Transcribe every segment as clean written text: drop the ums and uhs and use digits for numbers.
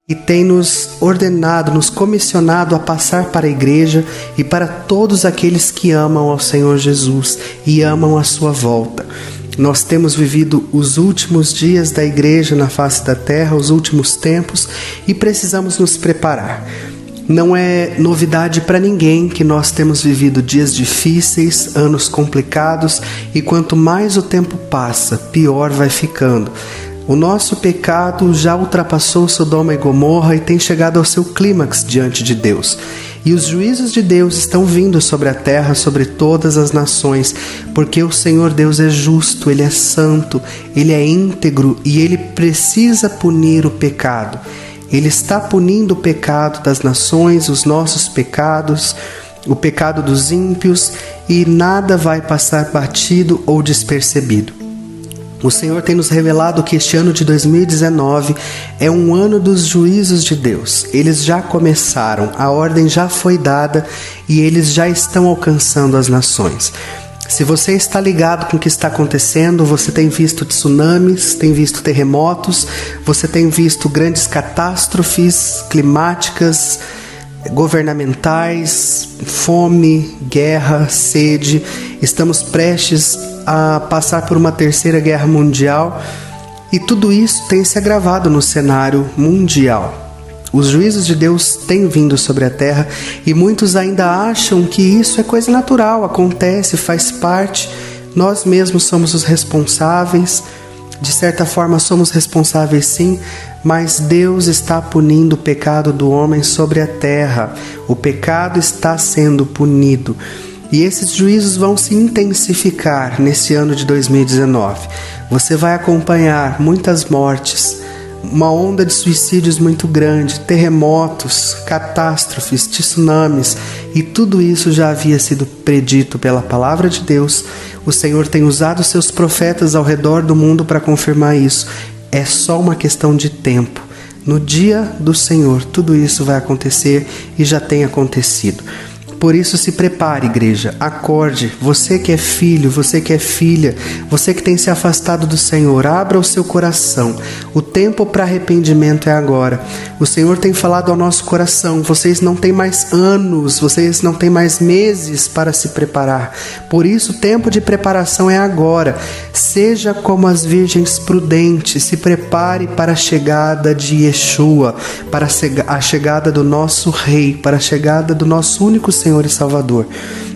e tem nos ordenado, nos comissionado a passar para a igreja e para todos aqueles que amam ao Senhor Jesus e amam a sua volta. Nós temos vivido os últimos dias da igreja na face da terra, os últimos tempos, e precisamos nos preparar. Não é novidade para ninguém que nós temos vivido dias difíceis, anos complicados, e quanto mais o tempo passa, pior vai ficando. O nosso pecado já ultrapassou Sodoma e Gomorra e tem chegado ao seu clímax diante de Deus. E os juízos de Deus estão vindo sobre a terra, sobre todas as nações, porque o Senhor Deus é justo, Ele é santo, Ele é íntegro e Ele precisa punir o pecado. Ele está punindo o pecado das nações, os nossos pecados, o pecado dos ímpios, e nada vai passar batido ou despercebido. O Senhor tem nos revelado que este ano de 2019 é um ano dos juízos de Deus. Eles já começaram, a ordem já foi dada e eles já estão alcançando as nações. Se você está ligado com o que está acontecendo, você tem visto tsunamis, tem visto terremotos, você tem visto grandes catástrofes climáticas, governamentais, fome, guerra, sede. Estamos prestes a passar por uma terceira guerra mundial e tudo isso tem se agravado no cenário mundial. Os juízos de Deus têm vindo sobre a terra e muitos ainda acham que isso é coisa natural, acontece, faz parte. Nós mesmos somos os responsáveis, de certa forma somos responsáveis sim, mas Deus está punindo o pecado do homem sobre a terra. O pecado está sendo punido. E esses juízos vão se intensificar nesse ano de 2019. Você vai acompanhar muitas mortes, uma onda de suicídios muito grande, terremotos, catástrofes, tsunamis, e tudo isso já havia sido predito pela palavra de Deus. O Senhor tem usado seus profetas ao redor do mundo para confirmar isso. É só uma questão de tempo. No dia do Senhor, tudo isso vai acontecer e já tem acontecido. Por isso se prepare, igreja, acorde, você que é filho, você que é filha, você que tem se afastado do Senhor, abra o seu coração, o tempo para arrependimento é agora. O Senhor tem falado ao nosso coração, vocês não têm mais anos, vocês não têm mais meses para se preparar, por isso o tempo de preparação é agora. Seja como as virgens prudentes, se prepare para a chegada de Yeshua, para a chegada do nosso Rei, para a chegada do nosso único Senhor e Salvador.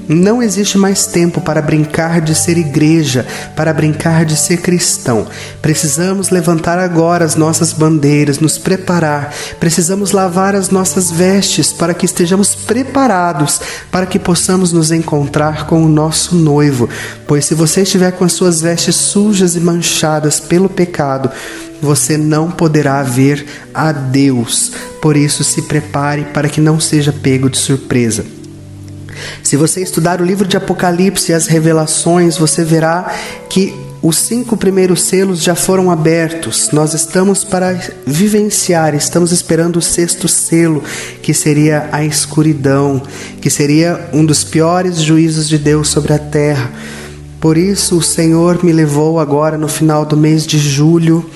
Não existe mais tempo para brincar de ser igreja, para brincar de ser cristão. Precisamos levantar agora as nossas bandeiras, nos preparar. Precisamos lavar as nossas vestes para que estejamos preparados, para que possamos nos encontrar com o nosso noivo. Pois se você estiver com as suas vestes sujas e manchadas pelo pecado, você não poderá ver a Deus. Por isso, se prepare para que não seja pego de surpresa. Se você estudar o livro de Apocalipse e as revelações, você verá que os 5 primeiros selos já foram abertos. Nós estamos para vivenciar, estamos esperando o 6º selo, que seria a escuridão, que seria um dos piores juízos de Deus sobre a terra. Por isso o Senhor me levou agora no final do mês de julho,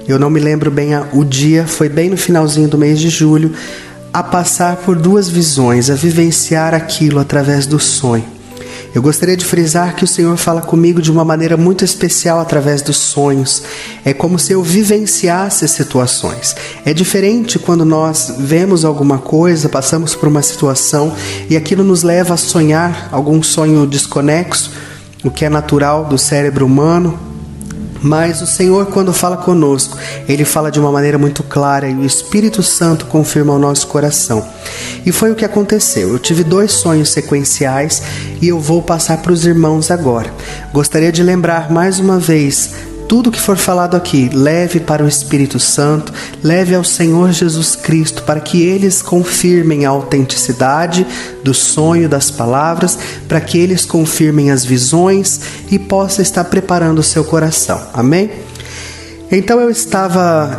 eu não me lembro bem o dia, foi bem no finalzinho do mês de julho, a passar por 2 visões, a vivenciar aquilo através do sonho. Eu gostaria de frisar que o Senhor fala comigo de uma maneira muito especial através dos sonhos. É como se eu vivenciasse situações. É diferente quando nós vemos alguma coisa, passamos por uma situação e aquilo nos leva a sonhar algum sonho desconexo, o que é natural do cérebro humano. Mas o Senhor, quando fala conosco, Ele fala de uma maneira muito clara e o Espírito Santo confirma o nosso coração. E foi o que aconteceu. Eu tive 2 sonhos sequenciais e eu vou passar para os irmãos agora. Gostaria de lembrar mais uma vez, tudo que for falado aqui, leve para o Espírito Santo, leve ao Senhor Jesus Cristo, para que eles confirmem a autenticidade do sonho, das palavras, para que eles confirmem as visões e possa estar preparando o seu coração. Amém? Então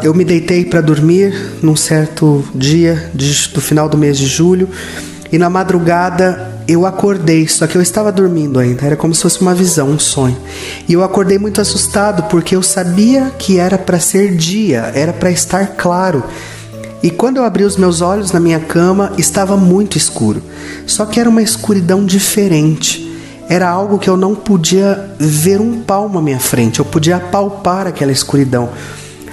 eu me deitei para dormir num certo dia do final do mês de julho e na madrugada eu acordei, só que eu estava dormindo ainda, era como se fosse uma visão, um sonho. E eu acordei muito assustado, porque eu sabia que era para ser dia, era para estar claro. E quando eu abri os meus olhos na minha cama, estava muito escuro. Só que era uma escuridão diferente. Era algo que eu não podia ver um palmo à minha frente. Eu podia apalpar aquela escuridão.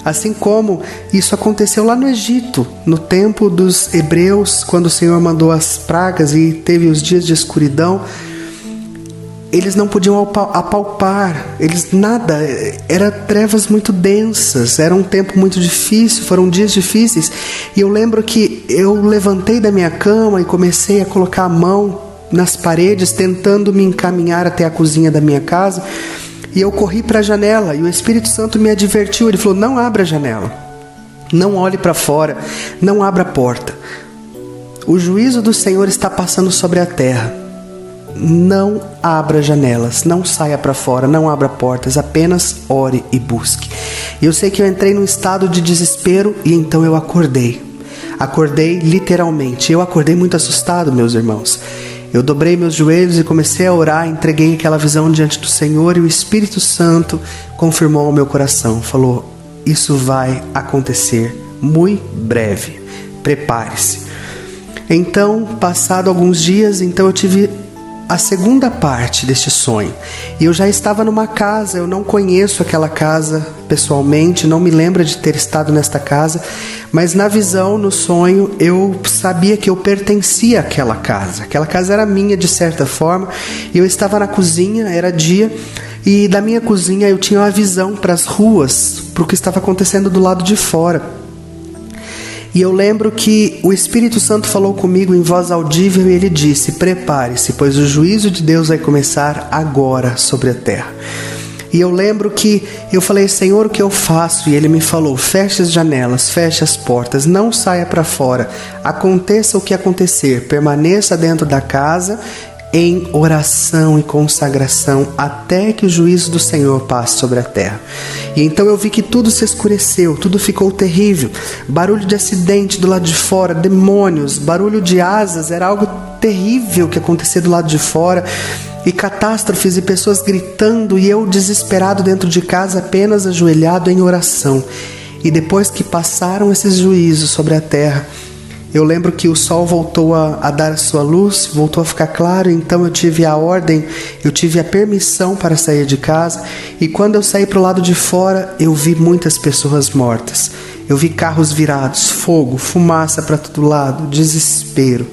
Assim como isso aconteceu lá no Egito, no tempo dos hebreus, quando o Senhor mandou as pragas e teve os dias de escuridão. Eles não podiam apalpar, eram trevas muito densas, era um tempo muito difícil, foram dias difíceis. E eu lembro que eu levantei da minha cama e comecei a colocar a mão nas paredes, tentando me encaminhar até a cozinha da minha casa. E eu corri para a janela e o Espírito Santo me advertiu, ele falou: não abra a janela, não olhe para fora, não abra a porta. O juízo do Senhor está passando sobre a terra. Não abra janelas, não saia para fora, não abra portas, apenas ore e busque. E eu sei que eu entrei num estado de desespero e então eu acordei. Acordei literalmente, eu acordei muito assustado, meus irmãos. Eu dobrei meus joelhos e comecei a orar, entreguei aquela visão diante do Senhor e o Espírito Santo confirmou ao meu coração, falou: isso vai acontecer muito breve, prepare-se. Então, passado alguns dias, eu tive a segunda parte deste sonho. E eu já estava numa casa, eu não conheço aquela casa pessoalmente, não me lembro de ter estado nesta casa, mas na visão, no sonho, eu sabia que eu pertencia àquela casa. Aquela casa era minha de certa forma, e eu estava na cozinha, era dia, e da minha cozinha eu tinha uma visão para as ruas, para o que estava acontecendo do lado de fora. E eu lembro que o Espírito Santo falou comigo em voz audível e ele disse: prepare-se, pois o juízo de Deus vai começar agora sobre a terra. E eu lembro que eu falei: Senhor, o que eu faço? E ele me falou: feche as janelas, feche as portas, não saia para fora, aconteça o que acontecer, permaneça dentro da casa em oração e consagração até que o juízo do Senhor passe sobre a terra. E então eu vi que tudo se escureceu, tudo ficou terrível. Barulho de acidente do lado de fora, demônios, barulho de asas, era algo terrível que acontecia do lado de fora. E catástrofes e pessoas gritando, e eu desesperado dentro de casa, apenas ajoelhado em oração. E depois que passaram esses juízos sobre a terra, eu lembro que o sol voltou a dar a sua luz, voltou a ficar claro, então eu tive a ordem, eu tive a permissão para sair de casa, e quando eu saí para o lado de fora, eu vi muitas pessoas mortas. Eu vi carros virados, fogo, fumaça para todo lado, desespero.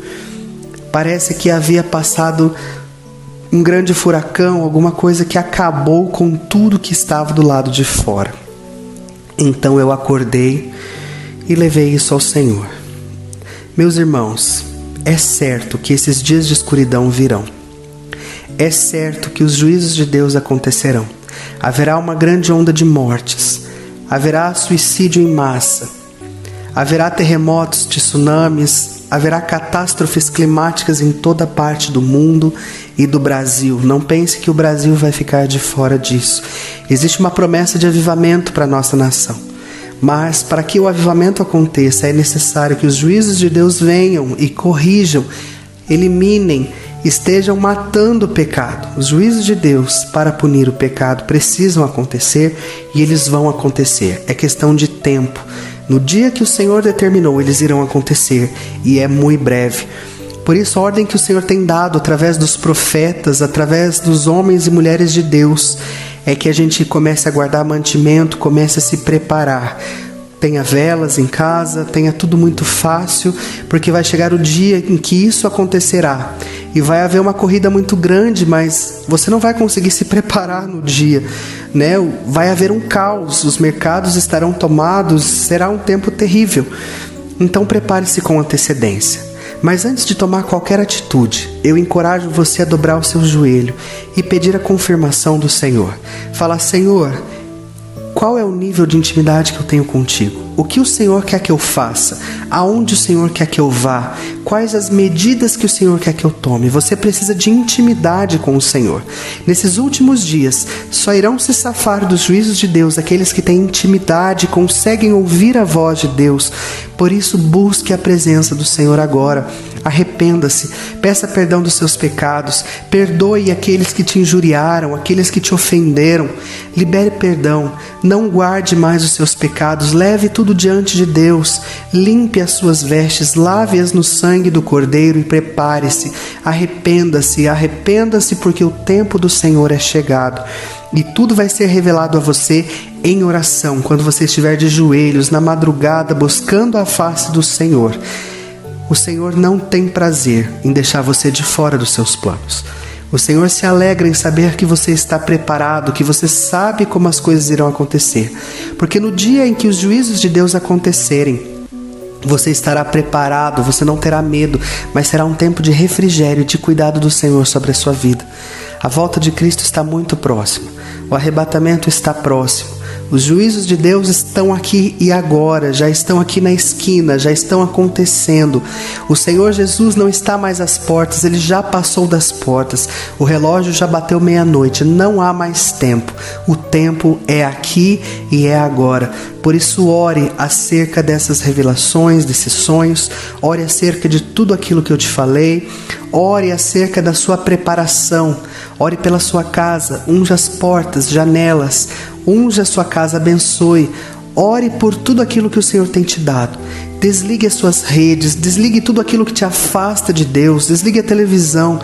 Parece que havia passado um grande furacão, alguma coisa que acabou com tudo que estava do lado de fora. Então eu acordei e levei isso ao Senhor. Meus irmãos, é certo que esses dias de escuridão virão. É certo que os juízos de Deus acontecerão. Haverá uma grande onda de mortes. Haverá suicídio em massa. Haverá terremotos, tsunamis. Haverá catástrofes climáticas em toda parte do mundo e do Brasil. Não pense que o Brasil vai ficar de fora disso. Existe uma promessa de avivamento para a nossa nação. Mas para que o avivamento aconteça, é necessário que os juízos de Deus venham e corrijam, eliminem, estejam matando o pecado. Os juízos de Deus para punir o pecado precisam acontecer e eles vão acontecer. É questão de tempo. No dia que o Senhor determinou, eles irão acontecer e é muito breve. Por isso, a ordem que o Senhor tem dado através dos profetas, através dos homens e mulheres de Deus, é que a gente comece a guardar mantimento, comece a se preparar. Tenha velas em casa, tenha tudo muito fácil, porque vai chegar o dia em que isso acontecerá. E vai haver uma corrida muito grande, mas você não vai conseguir se preparar no dia, né? Vai haver um caos, os mercados estarão tomados, será um tempo terrível. Então prepare-se com antecedência. Mas antes de tomar qualquer atitude, eu encorajo você a dobrar o seu joelho e pedir a confirmação do Senhor. Falar: Senhor, qual é o nível de intimidade que eu tenho contigo? O que o Senhor quer que eu faça? Aonde o Senhor quer que eu vá? Quais as medidas que o Senhor quer que eu tome? Você precisa de intimidade com o Senhor. Nesses últimos dias, só irão se safar dos juízos de Deus aqueles que têm intimidade, conseguem ouvir a voz de Deus. Por isso, busque a presença do Senhor agora. arrependa-se, peça perdão dos seus pecados, perdoe aqueles que te injuriaram, aqueles que te ofenderam, libere perdão, não guarde mais os seus pecados, leve tudo diante de Deus, limpe as suas vestes, lave-as no sangue do Cordeiro e prepare-se, arrependa-se porque o tempo do Senhor é chegado. E tudo vai ser revelado a você em oração, quando você estiver de joelhos, na madrugada, buscando a face do Senhor. O Senhor não tem prazer em deixar você de fora dos seus planos. O Senhor se alegra em saber que você está preparado, que você sabe como as coisas irão acontecer. Porque no dia em que os juízos de Deus acontecerem, você estará preparado, você não terá medo, mas será um tempo de refrigério e de cuidado do Senhor sobre a sua vida. A volta de Cristo está muito próxima, o arrebatamento está próximo, os juízos de Deus estão aqui e agora, já estão aqui na esquina, já estão acontecendo. O Senhor Jesus não está mais às portas, Ele já passou das portas, o relógio já bateu meia-noite, não há mais tempo, o tempo é aqui e é agora. Por isso ore acerca dessas revelações, desses sonhos, ore acerca de tudo aquilo que eu te falei, ore acerca da sua preparação, ore pela sua casa, unja as portas, janelas, unja a sua casa, abençoe, ore por tudo aquilo que o Senhor tem te dado. Desligue as suas redes, desligue tudo aquilo que te afasta de Deus, desligue a televisão.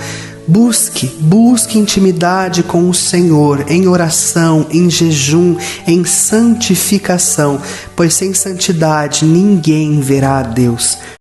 Busque intimidade com o Senhor, em oração, em jejum, em santificação, pois sem santidade ninguém verá a Deus.